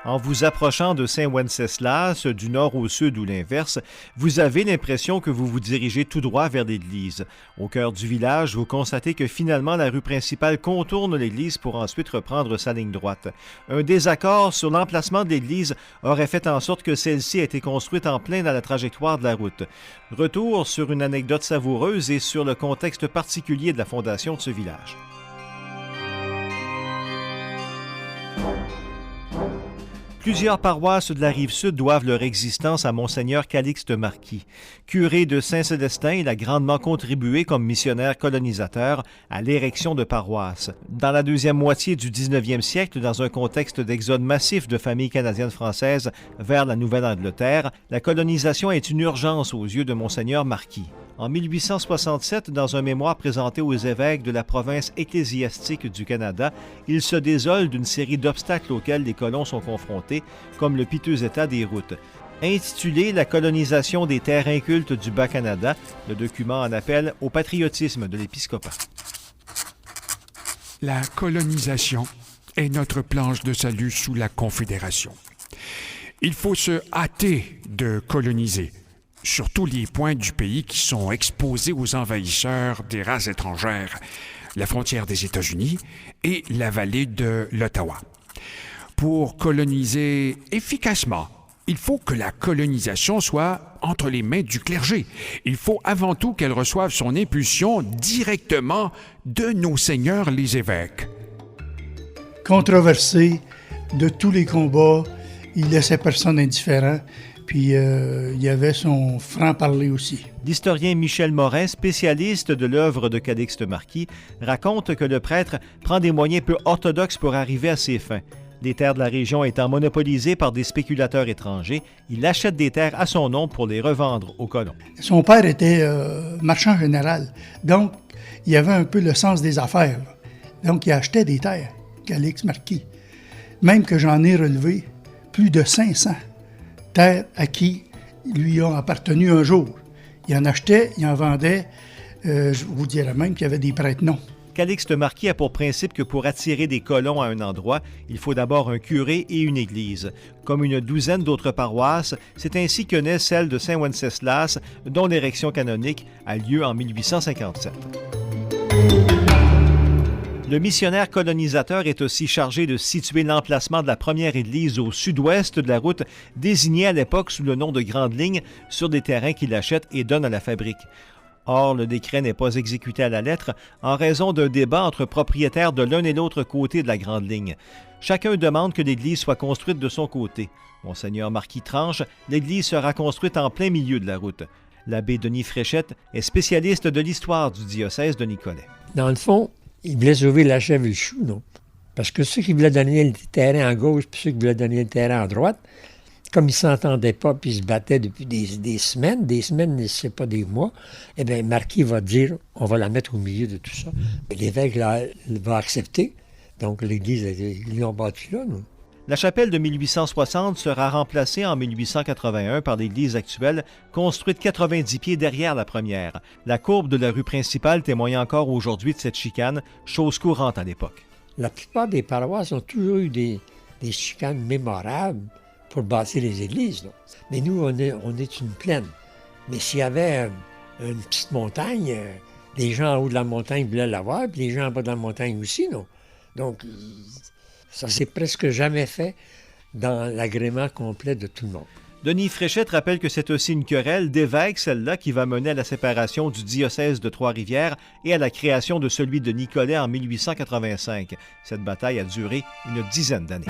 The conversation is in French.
En vous approchant de Saint-Wenceslas, du nord au sud ou l'inverse, vous avez l'impression que vous vous dirigez tout droit vers l'église. Au cœur du village, vous constatez que finalement la rue principale contourne l'église pour ensuite reprendre sa ligne droite. Un désaccord sur l'emplacement de l'église aurait fait en sorte que celle-ci ait été construite en plein dans la trajectoire de la route. Retour sur une anecdote savoureuse et sur le contexte particulier de la fondation de ce village. Plusieurs paroisses de la Rive-Sud doivent leur existence à Monseigneur Calixte Marquis. Curé de Saint-Célestin, il a grandement contribué comme missionnaire colonisateur à l'érection de paroisses. Dans la deuxième moitié du 19e siècle, dans un contexte d'exode massif de familles canadiennes-françaises vers la Nouvelle-Angleterre, la colonisation est une urgence aux yeux de Monseigneur Marquis. En 1867, dans un mémoire présenté aux évêques de la province ecclésiastique du Canada, il se désole d'une série d'obstacles auxquels les colons sont confrontés, comme le piteux état des routes. Intitulé « La colonisation des terres incultes du Bas-Canada », le document en appelle au patriotisme de l'épiscopat. La colonisation est notre planche de salut sous la Confédération. Il faut se hâter de coloniser, sur tous les points du pays qui sont exposés aux envahisseurs des races étrangères, la frontière des États-Unis et la vallée de l'Ottawa. Pour coloniser efficacement, il faut que la colonisation soit entre les mains du clergé. Il faut avant tout qu'elle reçoive son impulsion directement de nos seigneurs les évêques. Controversé de tous les combats, il laissait personne indifférent. Puis il y avait son franc-parler aussi. L'historien Michel Morin, spécialiste de l'œuvre de Calixte Marquis, raconte que le prêtre prend des moyens peu orthodoxes pour arriver à ses fins. Les terres de la région étant monopolisées par des spéculateurs étrangers, il achète des terres à son nom pour les revendre aux colons. Son père était marchand général, donc il avait un peu le sens des affaires. Donc il achetait des terres, Calixte Marquis. Même que j'en ai relevé plus de 500. Terres à qui lui ont appartenu un jour. Il en achetait, il en vendait, je vous dirais même qu'il y avait des prête-noms. Calixte Marquis a pour principe que pour attirer des colons à un endroit, il faut d'abord un curé et une église. Comme une douzaine d'autres paroisses, c'est ainsi que naît celle de Saint-Wenceslas, dont l'érection canonique a lieu en 1857. Le missionnaire colonisateur est aussi chargé de situer l'emplacement de la première église au sud-ouest de la route, désignée à l'époque sous le nom de Grande Ligne, sur des terrains qu'il achète et donne à la fabrique. Or, le décret n'est pas exécuté à la lettre en raison d'un débat entre propriétaires de l'un et l'autre côté de la Grande Ligne. Chacun demande que l'église soit construite de son côté. Monseigneur Marquis tranche, l'église sera construite en plein milieu de la route. L'abbé Denis Fréchette est spécialiste de l'histoire du diocèse de Nicolet. Dans le fond, il voulait sauver la chèvre et le chou, non? Parce que ceux qui voulaient donner le terrain à gauche puis ceux qui voulaient donner le terrain à droite, comme ils ne s'entendaient pas puis ils se battaient depuis des semaines, c'est pas des mois, eh bien, Marquis va dire, on va la mettre au milieu de tout ça. Mais l'évêque va accepter. Donc, l'église, ils l'ont bâtie là, non? La chapelle de 1860 sera remplacée en 1881 par l'église actuelle, construite 90 pieds derrière la première. La courbe de la rue principale témoigne encore aujourd'hui de cette chicane, chose courante à l'époque. La plupart des paroisses ont toujours eu des chicanes mémorables pour bâtir les églises. Non? Mais nous, on est une plaine. Mais s'il y avait une petite montagne, les gens en haut de la montagne voulaient l'avoir, puis les gens en bas de la montagne aussi, non? Donc, ça s'est presque jamais fait dans l'agrément complet de tout le monde. Denis Fréchette rappelle que c'est aussi une querelle d'évêques, celle-là, qui va mener à la séparation du diocèse de Trois-Rivières et à la création de celui de Nicolet en 1885. Cette bataille a duré une dizaine d'années.